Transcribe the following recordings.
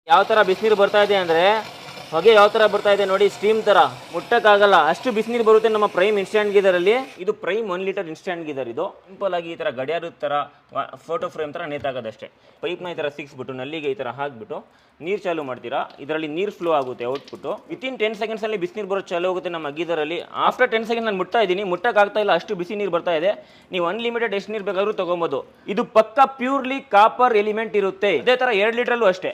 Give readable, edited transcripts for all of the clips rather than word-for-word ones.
ಯಾವ ಥರ ಬಿಸಿನೀರು ಬರ್ತಾ ಇದೆ ಅಂದರೆ ಹೊಗೆ ಯಾವ ಥರ ಬರ್ತಾ ಇದೆ ನೋಡಿ, ಸ್ಟೀಮ್ ಥರ ಮುಟ್ಟಕ್ಕಾಗಲ್ಲ ಅಷ್ಟು ಬಿಸಿನೀರು ಬರುತ್ತೆ ನಮ್ಮ ಪ್ರೈಮ್ ಇನ್ಸ್ಟ್ಯಾಂಟ್ ಗೀದರಲ್ಲಿ. ಇದು ಪ್ರೈಮ್ 1 ಲೀಟರ್ ಇನ್ಸ್ಟ್ಯಾಂಟ್ ಗೀದರ್. ಇದು ಸಿಂಪಲ್ ಆಗಿ ಈ ಥರ ಗಡಿಯಾರದ ಥರ ಫೋಟೋ ಫ್ರೇಮ್ ಥರ ನೇತಾಗೋದಷ್ಟೇ. ಪೈಪ್ನ ಈ ಥರ ಸಿಕ್ಸ್ಬಿಟ್ಟು ನಲ್ಲಿಗೆ ಈ ಥರ ಹಾಕ್ಬಿಟ್ಟು ನೀರು ಚಾಲು ಮಾಡ್ತೀರಾ, ಇದರಲ್ಲಿ ನೀರು ಫ್ಲೋ ಆಗುತ್ತೆ ಔಟ್ಪುಟ್ಟು. ವಿತಿನ್ 10 ಸೆಕೆಂಡ್ಸಲ್ಲಿ ಬಿಸಿನೀರು ಬರೋದು ಚಾಲು ಹೋಗುತ್ತೆ ನಮ್ಮ ಗೀದರಲ್ಲಿ. ಆಫ್ಟರ್ 10 ಸೆಕೆಂಡ್ ನಾನು ಮುಟ್ತಾ ಇದ್ದೀನಿ, ಮುಟ್ಟಕ್ಕಾಗ್ತಾ ಇಲ್ಲ ಅಷ್ಟು ಬಿಸಿ ನೀರು ಬರ್ತಾ ಇದೆ. ನೀವು ಅನ್ಲಿಮಿಟೆಡ್ ಎಷ್ಟು ನೀರು ಬೇಕಾದ್ರೂ ತೊಗೊಬೋದು. ಇದು ಪಕ್ಕ ಪ್ಯೂರ್ಲಿ ಕಾಪರ್ ಎಲಿಮೆಂಟ್ ಇರುತ್ತೆ. ಇದೇ ಥರ 2 ಲೀಟ್ರಲ್ಲೂ ಅಷ್ಟೇ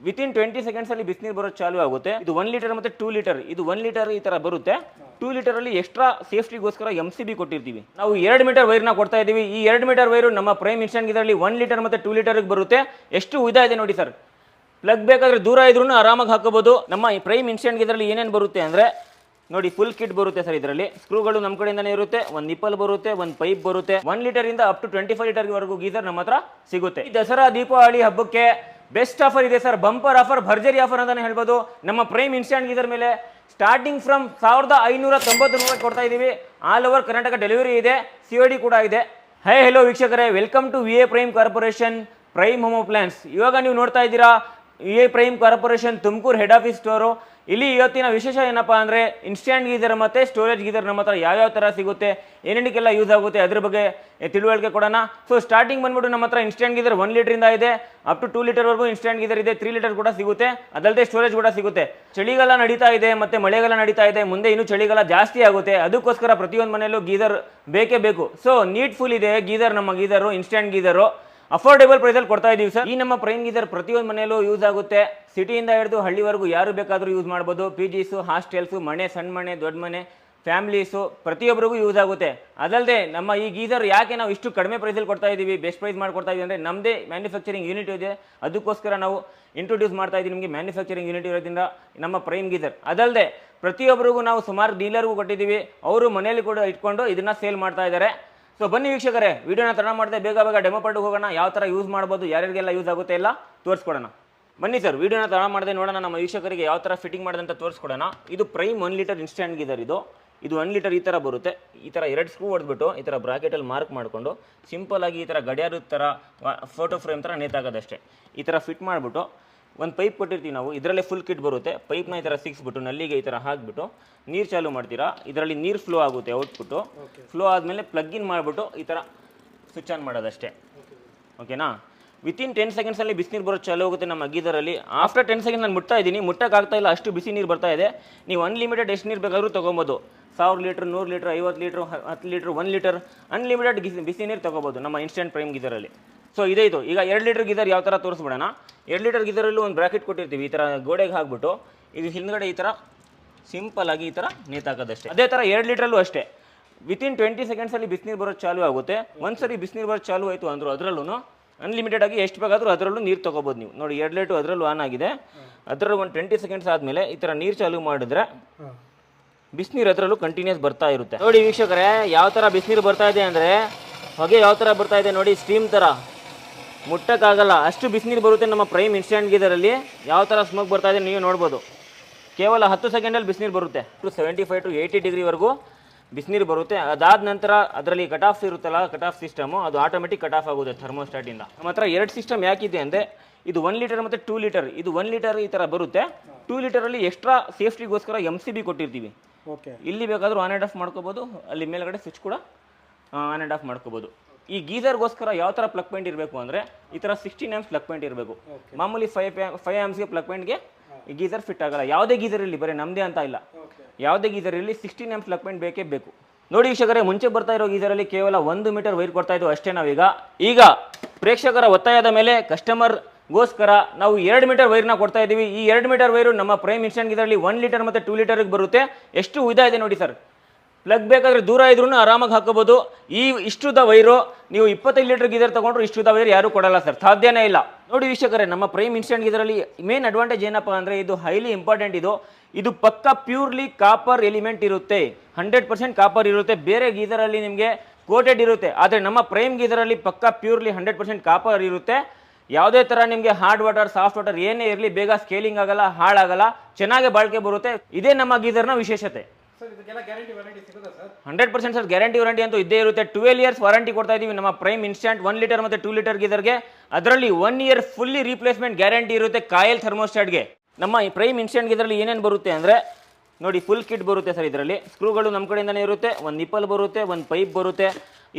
ವಿತಿನ್ 20 ಸೆಕೆಂಡ್ಸಲ್ಲಿ ಬಿಸಿನೀರು ಬರೋದು ಚಾಲು ಆಗುತ್ತೆ. ಇದು 1 ಲೀಟರ್ ಮತ್ತು 2 ಲೀಟರ್. ಇದು 1 ಲೀಟರ್ ಈ ಥರ ಬರುತ್ತೆ. 2 ಲೀಟರಲ್ಲಿ ಎಕ್ಸ್ಟ್ರಾ ಸೇಫ್ಟಿಗೋಸ್ಕರ MCB ಕೊಟ್ಟಿರ್ತೀವಿ ನಾವು. 2 ಮೀಟರ್ ವೈರ್ನ ಕೊಡ್ತಾ ಇದ್ದೀವಿ. ಈ 2 ಮೀಟರ್ ವೈರು ನಮ್ಮ ಪ್ರೈಮ್ ಇನ್ಸ್ಟ್ಯಾಂಟ್ ಗೀದರಲ್ಲಿ 1 ಲೀಟರ್ ಮತ್ತು 2 ಲೀಟರ್ಗೆ ಬರುತ್ತೆ. ಎಷ್ಟು ಉದ್ದ ಇದೆ ನೋಡಿ ಸರ್. ಪ್ಲಗ್ ಬೇಕಾದ್ರೆ ದೂರ ಇದ್ರೂ ಆರಾಮಾಗಿ ಹಾಕೋಬಹುದು. ನಮ್ಮ ಈ ಪ್ರೈಮ್ ಇನ್ಸ್ಟ್ಯಾಂಟ್ ಗೀದರಲ್ಲಿ ಏನೇನು ಬರುತ್ತೆ ಅಂದರೆ ನೋಡಿ, ಫುಲ್ ಕಿಟ್ ಬರುತ್ತೆ ಸರ್. ಇದರಲ್ಲಿ ಸ್ಕ್ರೂಗಳು ನಮ್ಮ ಕಡೆಯಿಂದನೇ ಇರುತ್ತೆ, ಒಂದು ನಿಪ್ಪಲ್ ಬರುತ್ತೆ, ಒಂದು ಪೈಪ್ ಬರುತ್ತೆ. 1 ಲೀಟರಿಂದ ಅಪ್ ಟು 25 ಲೀಟರ್ವರೆಗೂ ಗೀಸರ್ ನಮ್ಮ ಹತ್ರ ಸಿಗುತ್ತೆ. ಈ ದಸರಾ ದೀಪಾವಳಿ ಹಬ್ಬಕ್ಕೆ ಬೆಸ್ಟ್ ಆಫರ್ ಇದೆ ಸರ್, ಬಂಪರ್ ಆಫರ್, ಭರ್ಜರಿ ಆಫರ್ ಅಂತಾನೆ ಹೇಳ್ಬೋದು. ನಮ್ಮ ಪ್ರೈಮ್ ಇನ್ಸ್ಟ್ಯಾಂಟ್ ಗೀಸರ್ ಮೇಲೆ ಸ್ಟಾರ್ಟಿಂಗ್ ಫ್ರಮ್ 1590 ರೂಪಾಯಿ ಕೊಡ್ತಾ ಇದ್ದೀವಿ. ಆಲ್ ಓವರ್ ಕರ್ನಾಟಕ ಡೆಲಿವರಿ ಇದೆ, COD ಕೂಡ ಇದೆ. ಹೈ ಹೆಲೋ ವೀಕ್ಷಕರೇ, welcome to VA prime corporation prime home appliances. ಇವಾಗ ನೀವು ನೋಡ್ತಾ ಇದ್ದೀರಾ VA prime corporation Tumakuru head office store. ಇಲ್ಲಿ ಇವತ್ತಿನ ವಿಶೇಷ ಏನಪ್ಪಾ ಅಂದರೆ ಇನ್ಸ್ಟ್ಯಾಂಟ್ ಗೀಸರ್ ಮತ್ತು ಸ್ಟೋರೇಜ್ ಗೀಸರ್ ನಮ್ಮ ಹತ್ರ ಯಾವ್ಯಾವ ಥರ ಸಿಗುತ್ತೆ, ಏನೇನಕ್ಕೆಲ್ಲ ಯೂಸ್ ಆಗುತ್ತೆ ಅದ್ರ ಬಗ್ಗೆ ತಿಳುವಳಿಕೆ ಕೊಡೋಣ. ಸೊ ಸ್ಟಾರ್ಟಿಂಗ್ ಬಂದ್ಬಿಟ್ಟು ನಮ್ಮ ಹತ್ರ ಇನ್ಸ್ಟ್ಯಾಂಟ್ ಗೀಸರ್ 1 ಲೀಟರಿಂದ ಇದೆ, ಅಪ್ ಟು 2 ಲೀಟರ್ವರೆಗೂ ಇನ್ಸ್ಟ್ಯಾಂಟ್ ಗೀಸರ್ ಇದೆ. 3 ಲೀಟರ್ ಕೂಡ ಸಿಗುತ್ತೆ, ಅದಲ್ಲದೆ ಸ್ಟೋರೇಜ್ ಕೂಡ ಸಿಗುತ್ತೆ. ಚಳಿಗಾಲ ನಡೀತಾ ಇದೆ ಮತ್ತು ಮಳೆಗಾಲ ನಡೀತಾ ಇದೆ, ಮುಂದೆ ಇನ್ನೂ ಚಳಿಗಾಲ ಜಾಸ್ತಿ ಆಗುತ್ತೆ. ಅದಕ್ಕೋಸ್ಕರ ಪ್ರತಿಯೊಂದು ಮನೆಯಲ್ಲೂ ಗೀಸರ್ ಬೇಕೇ ಬೇಕು. ಸೊ ನೀಡ್ಫುಲ್ ಇದೆ ಗೀಸರ್, ನಮ್ಮ ಗೀಸರು ಇನ್ಸ್ಟ್ಯಾಂಟ್ ಗೀಸರು ಅಫೋರ್ಡೆಬಲ್ ಪ್ರೈಸಲ್ಲಿ ಕೊಡ್ತಾ ಇದೀವಿ ಸರ್. ಈ ನಮ್ಮ ಪ್ರೈಮ್ ಗೀಸರ್ ಪ್ರತಿಯೊಂದು ಮನೆಯಲ್ಲೂ ಯೂಸ್ ಆಗುತ್ತೆ. ಸಿಟಿಯಿಂದ ಹಿಡಿದು ಹಳ್ಳಿವರೆಗೂ ಯಾರು ಬೇಕಾದರೂ ಯೂಸ್ ಮಾಡ್ಬೋದು. PGಸು, ಹಾಸ್ಟೆಲ್ಸು, ಮನೆ, ಸಣ್ಣ ಮನೆ, ದೊಡ್ಡ ಮನೆ, ಫ್ಯಾಮಿಲೀಸು ಪ್ರತಿಯೊಬ್ಬರಿಗೂ ಯೂಸ್ ಆಗುತ್ತೆ. ಅದಲ್ಲದೆ ನಮ್ಮ ಈ ಗೀಸರ್ ಯಾಕೆ ನಾವು ಇಷ್ಟು ಕಡಿಮೆ ಪ್ರೈಸಲ್ಲಿ ಕೊಡ್ತಾ ಇದ್ದೀವಿ, ಬೆಸ್ಟ್ ಪ್ರೈಸ್ ಮಾಡ್ಕೊಡ್ತಾ ಇದ್ದೀವಿ ಅಂದರೆ ನಮ್ಮದೇ ಮ್ಯಾನುಫ್ಯಾಕ್ಚರಿಂಗ್ ಯೂನಿಟ್ ಇದೆ. ಅದಕ್ಕೋಸ್ಕರ ನಾವು ಇಂಟ್ರೊಡ್ಯೂಸ್ ಮಾಡ್ತಾ ಇದ್ದೀವಿ ನಿಮಗೆ ಮ್ಯಾನುಫ್ಯಾಕ್ಚರಿಂಗ್ ಯೂನಿಟ್ ಇರೋದ್ರಿಂದ ನಮ್ಮ ಪ್ರೈಮ್ ಗೀಸರ್. ಅದಲ್ಲದೆ ಪ್ರತಿಯೊಬ್ಬರಿಗೂ ನಾವು ಸುಮಾರು ಡೀಲರ್ಗೂ ಕೊಟ್ಟಿದ್ದೀವಿ, ಅವರು ಮನೆಯಲ್ಲಿ ಕೂಡ ಇಟ್ಕೊಂಡು ಇದನ್ನು ಸೇಲ್ ಮಾಡ್ತಾ ಇದ್ದಾರೆ. ಸೊ ಬನ್ನಿ ವೀಕ್ಷಕರೇ, ವಿಡಿಯೋನ ತಡ ಮಾಡದೆ ಬೇಗ ಡೆಮೋ ಪಟ್ಟಿಗೆ ಹೋಗೋಣ. ಯಾವ ಥರ ಯೂಸ್ ಮಾಡ್ಬೋದು, ಯಾರಿಗೆಲ್ಲ ಯೂಸ್ ಆಗುತ್ತೆ ಎಲ್ಲ ತೋರಿಸ್ಕೊಡೋಣ. ಬನ್ನಿ ಸರ್, ವಿಡಿಯೋನ ತಡ ಮಾಡದೆ ನೋಡೋಣ, ನಮ್ಮ ವೀಕ್ಷಕರಿಗೆ ಯಾವ ಥರ ಫಿಟ್ಟಿಂಗ್ ಮಾಡೋದಂತ ತೋರಿಸ್ಕೊಡೋಣ. ಇದು ಪ್ರೈಮ್ 1 ಲೀಟರ್ ಇನ್ಸ್ಟ್ಯಾಂಟ್ ಗೀಸರ್. ಇದು 1 ಲೀಟರ್ ಈ ಥರ ಬರುತ್ತೆ. ಈ ಥರ 2 ಸ್ಕ್ರೂ ಹೊಡೆದ್ಬಿಟ್ಟು ಈ ಥರ ಬ್ರಾಕೆಟಲ್ಲಿ ಮಾರ್ಕ್ ಮಾಡಿಕೊಂಡು ಸಿಂಪಲ್ ಆಗಿ ಈ ಥರ ಗಡಿಯಾರದ ಥರ ಫೋಟೋ ಫ್ರೇಮ್ ಥರ ನೇತಾಗೋದಷ್ಟೇ. ಈ ಥರ ಫಿಟ್ ಮಾಡಿಬಿಟ್ಟು ಒಂದು ಪೈಪ್ ಕೊಟ್ಟಿರ್ತೀವಿ ನಾವು, ಇದರಲ್ಲೇ ಫುಲ್ ಕಿಟ್ ಬರುತ್ತೆ. ಪೈಪ್ನ ಈ ಥರ ಸಿಕ್ಸ್ಬಿಟ್ಟು ನಲ್ಲಿಗೆ ಈ ಥರ ಹಾಕಿಬಿಟ್ಟು ನೀರು ಚಾಲು ಮಾಡ್ತೀರಾ, ಇದರಲ್ಲಿ ನೀರು ಫ್ಲೋ ಆಗುತ್ತೆ ಔಟ್ಪುಟ್ಟು. ಫ್ಲೋ ಆದಮೇಲೆ ಪ್ಲಗ್ ಇನ್ ಮಾಡಿಬಿಟ್ಟು ಈ ಥರ ಸ್ವಿಚ್ ಆನ್ ಮಾಡೋದಷ್ಟೇ. ಓಕೆನಾ? ವಿತಿನ್ 10 ಸೆಕೆಂಡ್ಸಲ್ಲಿ ಬಿಸಿನೀರು ಬರೋದು ಚಾಲು ಹೋಗುತ್ತೆ ನಮ್ಮ ಗೀದರಲ್ಲಿ. ಆಫ್ಟರ್ 10 ಸೆಕೆಂಡ್ ನಾನು ಮುಟ್ತಾ ಇದ್ದೀನಿ, ಮುಟ್ಟಕ್ಕಾಗ್ತಾ ಇಲ್ಲ ಅಷ್ಟು ಬಿಸಿ ನೀರು ಬರ್ತಾ ಇದೆ. ನೀವು ಅನ್ಲಿಮಿಟೆಡ್ ಎಷ್ಟು ನೀರು ಬೇಕಾದ್ರೂ ತೊಗೊಬೋದು. 1000 litre, 100 litre, 50 litre, 10 litre, 1 litre unlimited ಬಿಸಿ ನೀರು ತೊಗೋಬೋದು ನಮ್ಮ ಇನ್ಸ್ಟೆಂಟ್ ಪ್ರೈಮ್ ಗೀದರಲ್ಲಿ. ಸೊ ಇದೇ ಇದು. ಈಗ 2 ಲೀಟರ್ ಗೀದರ್ ಯಾವ ಥರ ತೋರಿಸ್ಬಿಡೋಣ. 2 ಲೀಟರ್ ಗೀದರಲ್ಲೂ ಒಂದು ಬ್ರಾಕೆಟ್ ಕೊಟ್ಟಿರ್ತೀವಿ, ಈ ಥರ ಗೋಡೆಗೆ ಹಾಕ್ಬಿಟ್ಟು ಇದು ಹಿಂದ್ಗಡೆ ಈ ಥರ ಸಿಂಪಲ್ ಆಗಿ ಈ ಥರ ನೇತಾಕೋದಷ್ಟೇ. ಅದೇ ಥರ 2 ಲೀಟ್ರಲ್ಲೂ ಅಷ್ಟೇ ವಿತಿನ್ 20 ಸೆಕೆಂಡ್ಸಲ್ಲಿ ಬಿಸಿನೀರು ಬರೋದು ಚಾಲು ಆಗುತ್ತೆ. ಒಂದ್ಸರಿ ಬಿಸಿನೀರು ಬರೋದು ಚಾಲು ಆಯಿತು ಅಂದರು ಅದರಲ್ಲೂ ಅನ್ಲಿಮಿಟೆಡ್ ಆಗಿ ಎಷ್ಟು ಬೇಕಾದರೂ ಅದರಲ್ಲೂ ನೀರು ತೊಗೋಬೋದು ನೀವು. ನೋಡಿ 2 ಲೀಟರ್ ಅದರಲ್ಲೂ ಆನ್ ಆಗಿದೆ. ಅದರಲ್ಲಿ ಒಂದು 20 ಸೆಕೆಂಡ್ಸ್ ಆದಮೇಲೆ ಈ ಥರ ನೀರು ಚಾಲು ಮಾಡಿದ್ರೆ ಬಿಸಿನೀರು ಅದರಲ್ಲೂ ಕಂಟಿನ್ಯೂಸ್ ಬರ್ತಾ ಇರುತ್ತೆ. ನೋಡಿ ವೀಕ್ಷಕರೇ, ಯಾವ ಥರ ಬಿಸಿನೀರು ಬರ್ತಾ ಇದೆ ಅಂದರೆ ಹೊಗೆ ಯಾವ ಥರ ಬರ್ತಾ ಇದೆ ನೋಡಿ, ಸ್ಟೀಮ್ ಥರ ಮುಟ್ಟಕ್ಕಾಗಲ್ಲ ಅಷ್ಟು ಬಿಸಿನೀರು ಬರುತ್ತೆ ನಮ್ಮ ಪ್ರೈಮ್ ಇನ್ಸ್ಟ್ಯಾಂಟ್ ಗೀದರಲ್ಲಿ. ಯಾವ ಥರ ಸ್ಮೋಕ್ ಬರ್ತಾ ಇದೆ ನೀವು ನೋಡ್ಬೋದು. ಕೇವಲ 10 ಸೆಕೆಂಡಲ್ಲಿ ಬಿಸಿನೀರು ಬರುತ್ತೆ. 75 to 80 ಡಿಗ್ರಿವರೆಗೂ ಬಿಸಿನೀರು ಬರುತ್ತೆ. ಅದಾದ ನಂತರ ಅದರಲ್ಲಿ ಕಟ್ ಆಫ್ ಇರುತ್ತಲ್ಲ, ಕಟ್ ಆಫ್ ಸಿಸ್ಟಮು, ಅದು ಆಟೋಮೆಟಿಕ್ ಕಟ್ ಆಫ್ ಆಗುತ್ತೆ ಥರ್ಮೋಸ್ಟಾಟಿಂದ. ನಮ್ಮ ಹತ್ರ 2 ಸಿಸ್ಟಮ್ ಯಾಕಿದೆ ಅಂದರೆ ಇದು 1 ಲೀಟರ್ ಮತ್ತು 2 ಲೀಟರ್. ಇದು 1 ಲೀಟರ್ ಈ ಥರ ಬರುತ್ತೆ. 2 ಲೀಟರಲ್ಲಿ ಎಕ್ಸ್ಟ್ರಾ ಸೇಫ್ಟಿಗೋಸ್ಕರ MCB ಕೊಟ್ಟಿರ್ತೀವಿ. ಇಲ್ಲಿ ಬೇಕಾದರೂ ಆನ್ ಆ್ಯಂಡ್ ಆಫ್ ಮಾಡ್ಕೋಬೋದು, ಅಲ್ಲಿ ಮೇಲ್ಗಡೆ ಸ್ವಿಚ್ ಕೂಡ ಆನ್ ಆ್ಯಂಡ್ ಆಫ್ ಮಾಡ್ಕೋಬೋದು. ಈ ಗೀಸರ್ಗೋಸ್ಕರ ಯಾವ ಥರ ಪ್ಲಗ್ ಪಾಯಿಂಟ್ ಇರಬೇಕು ಅಂದರೆ ಈ ಥರ 16 amps ಪ್ಲಗ್ ಪಾಯಿಂಟ್ ಇರಬೇಕು. ಮಾಮೂಲಿ 5 amps ಪ್ಲಗ್ ಪಾಯಿಂಟ್ಗೆ ಈ ಗೀಸರ್ ಫಿಟ್ ಆಗಲ್ಲ. ಯಾವುದೇ ಗೀಸರ್ ಇರಲಿ, ಬರೀ ನಮ್ಮದೇ ಅಂತ ಇಲ್ಲ, ಯಾವುದೇ ಗೀಸರ್ ಇರಲಿ 16 amps ಪ್ಲಗ್ ಪಾಯಿಂಟ್ ಬೇಕೇ ಬೇಕು. ನೋಡಿ ವೀಕ್ಷಕರೇ, ಮುಂಚೆ ಬರ್ತಾ ಇರೋ ಗೀಸರಲ್ಲಿ ಕೇವಲ 1 ಮೀಟರ್ ವೈರ್ ಕೊಡ್ತಾ ಇದ್ದೋ ಅಷ್ಟೇ. ಈಗ ಪ್ರೇಕ್ಷಕರ ಒತ್ತಾಯದ ಮೇಲೆ ಕಸ್ಟಮರ್ಗೋಸ್ಕರ ನಾವು 2 ಮೀಟರ್ ವೈರ್ನ ಕೊಡ್ತಾ ಇದ್ದೀವಿ. ಈ 2 ಮೀಟರ್ ವೈರು ನಮ್ಮ ಪ್ರೈಮ್ ಇನ್ಸ್ಟ್ಯಾಂಟ್ ಗೀಸರಲ್ಲಿ 1 ಲೀಟರ್ ಮತ್ತು 2 ಲೀಟರ್ಗೆ ಬರುತ್ತೆ. ಎಷ್ಟು ಉದ್ದ ಇದೆ ನೋಡಿ ಸರ್. ಪ್ಲಗ್ ಬೇಕಾದರೆ ದೂರ ಇದ್ರೂ ಆರಾಮಾಗಿ ಹಾಕೋಬೋದು. ಇಷ್ಟುದ ವೈರು ನೀವು 25 ಲೀಟರ್ ಗೀಸರ್ ತೊಗೊಂಡ್ರು ಇಷ್ಟುದ ವೈರ್ ಯಾರು ಕೊಡಲ್ಲ ಸರ್, ಸಾಧ್ಯನೇ ಇಲ್ಲ. ನೋಡಿ ವೀಕ್ಷಕರೇ, ನಮ್ಮ ಪ್ರೈಮ್ ಇನ್ಸ್ಟ್ಯಾಂಟ್ ಗೀಸರಲ್ಲಿ ಮೇನ್ ಅಡ್ವಾಂಟೇಜ್ ಏನಪ್ಪ ಅಂದರೆ ಇದು ಹೈಲಿ ಇಂಪಾರ್ಟೆಂಟ್. ಇದು ಪಕ್ಕ ಪ್ಯೂರ್ಲಿ ಕಾಪರ್ ಎಲಿಮೆಂಟ್ ಇರುತ್ತೆ, 100% ಕಾಪರ್ ಇರುತ್ತೆ. ಬೇರೆ ಗೀಸರಲ್ಲಿ ನಿಮಗೆ ಕೋಟೆಡ್ ಇರುತ್ತೆ, ಆದರೆ ನಮ್ಮ ಪ್ರೈಮ್ ಗೀಸರಲ್ಲಿ ಪಕ್ಕ ಪ್ಯೂರ್ಲಿ 100% ಕಾಪರ್ ಇರುತ್ತೆ. ಯಾವುದೇ ಥರ ನಿಮಗೆ ಹಾರ್ಡ್ ವಾಟರ್, ಸಾಫ್ಟ್ ವಾಟರ್ ಏನೇ ಇರಲಿ ಬೇಗ ಸ್ಕೇಲಿಂಗ್ ಆಗಲ್ಲ, ಹಾಳಾಗಲ್ಲ, ಚೆನ್ನಾಗಿ ಬಾಳಿಕೆ ಬರುತ್ತೆ. ಇದೇ ನಮ್ಮ ಗೀಸರ್ನ ವಿಶೇಷತೆ. 100% ಸರ್ ಗ್ಯಾರಂಟಿ ವಾರಂಟಿ ಅಂತೂ ಇದ್ದೇ ಇರುತ್ತೆ. 12 ಇಯರ್ಸ್ ವಾರಂಟಿ ಕೊಡ್ತಾ ಇದೀವಿ ನಮ್ಮ ಪ್ರೈಮ್ ಇನ್ಸ್ಟಂಟ್ 1 ಲೀಟರ್ ಮತ್ತು 2 ಲೀಟರ್ ಗೀಸರ್ಗೆ. ಅದರಲ್ಲಿ 1 ಇಯರ್ ಫುಲ್ಲಿ ರೀಪ್ಲೇಸ್ಮೆಂಟ್ ಗ್ಯಾರಂಟಿ ಇರುತ್ತೆ ಕಾಯಲ್ ಥರ್ಮೋಸ್ಟಾಟ್ಗೆ. ನಮ್ಮ ಈ ಪ್ರೈಮ್ ಇನ್ಸ್ಟಂಟ್ ಗೀಸರಲ್ಲಿ ಏನೇನು ಬರುತ್ತೆ ಅಂದರೆ ನೋಡಿ, ಫುಲ್ ಕಿಟ್ ಬರುತ್ತೆ ಸರ್. ಇದರಲ್ಲಿ ಸ್ಕ್ರೂಗಳು ನಮ್ಮ ಕಡೆಯಿಂದನೇ ಇರುತ್ತೆ, ಒಂದು ನಿಪ್ಪಲ್ ಬರುತ್ತೆ, ಒಂದು ಪೈಪ್ ಬರುತ್ತೆ.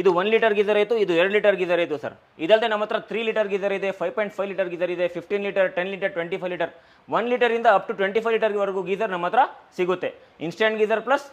ಇದು 1 ಲೀಟರ್ ಗೀಸರ್ ಆಯಿತು, ಇದು 2 ಲೀಟರ್ ಗೀಸರ್ ಆಯಿತು ಸರ್. ಇದಲ್ಲದೆ ನಮ್ಮ ಹತ್ರ 3 ಲೀಟರ್ ಗೀಸರ್ ಇದೆ, 5.5 ಲೀಟರ್ ಗೀಸರ್ ಇದೆ, 15 ಲೀಟರ್, 10 ಲೀಟರ್, 25 ಲೀಟರ್, 1 ಲೀಟರಿಂದ ಅಪ್ ಟು 25 ಲೀಟರ್ವರೆಗೂ ಗೀಸರ್ ನಮ್ಮ ಹತ್ರ ಸಿಗುತ್ತೆ. Instant geyser plus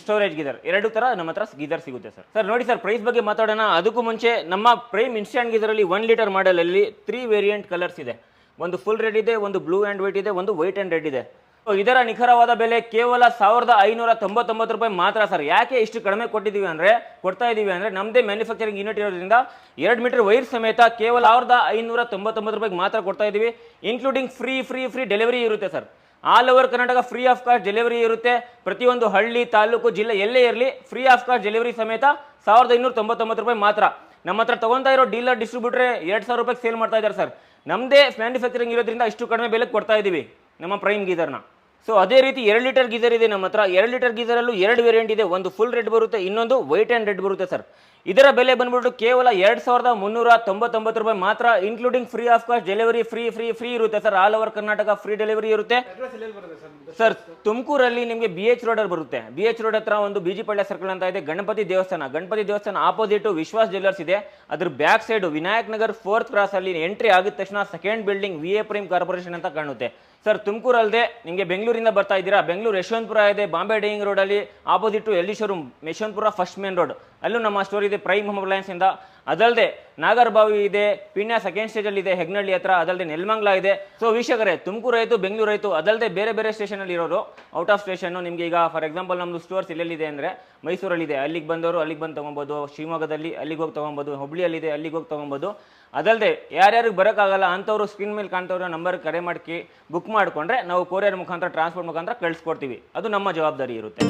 storage geyser ಎರಡು ಥರ ನಮ್ಮ ಹತ್ರ ಗೀಸರ್ ಸಿಗುತ್ತೆ ಸರ್. ಸರ್ ನೋಡಿ ಸರ್, ಪ್ರೈಸ್ ಬಗ್ಗೆ ಮಾತಾಡೋಣ. ಅದಕ್ಕೂ ಮುಂಚೆ ನಮ್ಮ ಪ್ರೈಮ್ ಇನ್ಸ್ಟಂಟ್ ಗೀಸರಲ್ಲಿ 1 ಲೀಟರ್ ಮಾಡಲಲ್ಲಿ 3 ವೇರಿಯಂಟ್ ಕಲರ್ಸ್ ಇದೆ. ಒಂದು ಫುಲ್ ರೆಡ್ ಇದೆ, ಒಂದು ಬ್ಲೂ ಆ್ಯಂಡ್ ವೈಟ್ ಇದೆ, ಒಂದು ವೈಟ್ ಆ್ಯಂಡ್ ರೆಡ್ ಇದೆ. ಇದರ ನಿಖರವಾದ ಬೆಲೆ ಕೇವಲ 1599 ರೂಪಾಯಿ ಮಾತ್ರ ಸರ್. ಯಾಕೆ ಇಷ್ಟು ಕಡಿಮೆ ಕೊಡ್ತಾ ಇದೀವಿ ಅಂದರೆ ನಮ್ಮದೇ ಮ್ಯಾನುಫ್ಯಾಕ್ಚರಿಂಗ್ ಯೂನಿಟ್ ಇರೋದ್ರಿಂದ 2 ಮೀಟರ್ ವೈರ್ ಸಮೇತ ಕೇವಲ 1599 ರೂಪಾಯಿಗೆ ಮಾತ್ರ ಕೊಡ್ತಾ ಇದೀವಿ. ಇನ್ಕ್ಲೂಡಿಂಗ್ ಫ್ರೀ ಡೆಲಿವರಿ ಇರುತ್ತೆ sir. All over Karnataka free of cost delivery ಇರುತ್ತೆ. ಪ್ರತಿಯೊಂದು ಹಳ್ಳಿ, ತಾಲೂಕು, ಜಿಲ್ಲೆ ಎಲ್ಲೇ ಇರಲಿ ಫ್ರೀ ಆಫ್ ಕಾಸ್ಟ್ ಡೆಲಿವರಿ ಸಮೇತ 1599 ರೂಪಾಯಿ ಮಾತ್ರ. ನಮ್ಮ ಹತ್ರ ತಗೊಂತಾ ಇರೋ ಡೀಲರ್ ಡಿಸ್ಟ್ರಿಬ್ಯೂಟ್ರೆ 2000 ರೂಪಾಯಿಗೆ ಸೇಲ್ ಮಾಡ್ತಾ ಇದ್ದಾರೆ ಸರ್. ನಮ್ಮದೇ ಮ್ಯಾನುಫ್ಯಾಕ್ಚರಿಂಗ್ ಇರೋದ್ರಿಂದ ಇಷ್ಟು ಕಡಿಮೆ ಬೆಲೆಗೆ ಕೊಡ್ತಾ ಇದ್ದೀವಿ ನಮ್ಮ ಪ್ರೈಮ್ ಗೀಸರ್ನ. ಸೊ ಅದೇ ರೀತಿ 2 ಲೀಟರ್ ಗೀಸರ್ ಇದೆ ನಮ್ಮ ಹತ್ರ. 2 ಲೀಟರ್ ಗೀಸರಲ್ಲೂ 2 ವೇರಿಯಂಟ್ ಇದೆ. ಒಂದು ಫುಲ್ ರೆಡ್ ಬರುತ್ತೆ, ಇನ್ನೊಂದು ವೈಟ್ ಆ್ಯಂಡ್ ರೆಡ್ ಬರುತ್ತೆ ಸರ್. ಇದರ ಬೆಲೆ ಬಂದ್ಬಿಟ್ಟು ಕೇವಲ 2399 ರೂಪಾಯಿ ಮಾತ್ರ, including free of cost delivery free ಇರುತ್ತೆ sir. All over Karnataka free delivery ಇರುತ್ತೆ ಸರ್. ತುಮಕೂರಲ್ಲಿ ನಿಮಗೆ BH ರೋಡಲ್ಲಿ ಬರುತ್ತೆ. BH ರೋಡ್ ಹತ್ರ ಒಂದು ಬಿಜಿಪಳ್ಳ ಸರ್ಕಲ್ ಅಂತ ಇದೆ, ಗಣಪತಿ ದೇವಸ್ಥಾನ ಆಪೋಸಿಟ್ ವಿಶ್ವಾಸ್ ಜ್ಯುವೆಲ್ಲರ್ಸ್ ಇದೆ. ಅದ್ರ back side Vinayak Nagar 4th cross ಅಲ್ಲಿ ಎಂಟ್ರಿ ಆಗಿದ ತಕ್ಷಣ second building VA prime corporation ಅಂತ ಕಾಣುತ್ತೆ ಸರ್. ತುಮಕೂರಲ್ಲದೆ ನಿಮಗೆ ಬೆಂಗಳೂರಿಂದ ಬರ್ತಾ ಇದ್ದೀರಾ, ಬೆಂಗಳೂರು ಯಶವಂತಪುರ ಇದೆ, ಬಾಂಬೆ ಡೈಯಿಂಗ್ ರೋಡಲ್ಲಿ ಆಪೋಸಿಟ್ ಎಲ್ಲಿ showroom Yeshwanthpur first main road, ಅಲ್ಲೂ ನಮ್ಮ ಸ್ಟೋರ್ ಇದೆ ಪ್ರೈಮ್ ಹೋಮ್ ಅಪ್ಲಯನ್ಸ್ ಇಂದ. ಅದಲ್ಲದೆ ನಾಗರಬಾವಿ ಇದೆ, ಪಿಣ್ಯ ಸೆಕೆಂಡ್ ಸ್ಟೇಜಲ್ಲಿ ಇದೆ, ಹೆಗ್ನಳ್ಳಿ ಹತ್ರ. ಅದಲ್ಲದೆ ನೆಲಮಂಗಲ ಇದೆ. ಸೊ ವೀಕ್ಷಕರೇ, ತುಮಕೂರು ಆಯಿತು, ಬೆಂಗಳೂರು ಆಯಿತು, ಅದಲ್ಲದೆ ಬೇರೆ ಸ್ಟೇಷನಲ್ಲಿ ಇರೋರು ಔಟ್ ಆಫ್ ಸ್ಟೇಷನ್ ನಿಮಗೆ ಈಗ ಫಾರ್ ಎಕ್ಸಾಂಪಲ್ ನಮ್ಮದು ಸ್ಟೋರ್ಸ್ ಎಲ್ಲೆಲ್ಲಿದೆ ಅಂದರೆ ಮೈಸೂರಲ್ಲಿದೆ, ಅಲ್ಲಿಗೆ ಬಂದವರು ಅಲ್ಲಿಗೆ ಬಂದು ತೊಗೊಬೋದು. ಶಿವಮೊಗ್ಗದಲ್ಲಿ ಅಲ್ಲಿಗೆ ಹೋಗಿ ತೊಗೊಬೋದು. ಹುಬ್ಳಿಯಲ್ಲಿದೆ, ಅಲ್ಲಿಗೆ ಹೋಗಿ ತೊಗೊಬೋದು. ಅದಲ್ಲದೆ ಯಾರ್ಯಾರಿಗೆ ಬರೋಕ್ಕಾಗಲ್ಲ ಅಂಥವ್ರು ಸ್ಕ್ರೀನ್ ಮೇಲೆ ಕಾಣ್ತವ್ರ ನಂಬರ್ ಕರೆ ಮಾಡಿ ಬುಕ್ ಮಾಡಿಕೊಂಡ್ರೆ ನಾವು ಕೊರಿಯರ್ ಮುಖಾಂತರ ಟ್ರಾನ್ಸ್ಪೋರ್ಟ್ ಮುಖಾಂತರ ಕಳಿಸ್ಕೊಡ್ತೀವಿ. ಅದು ನಮ್ಮ ಜವಾಬ್ದಾರಿ ಇರುತ್ತೆ.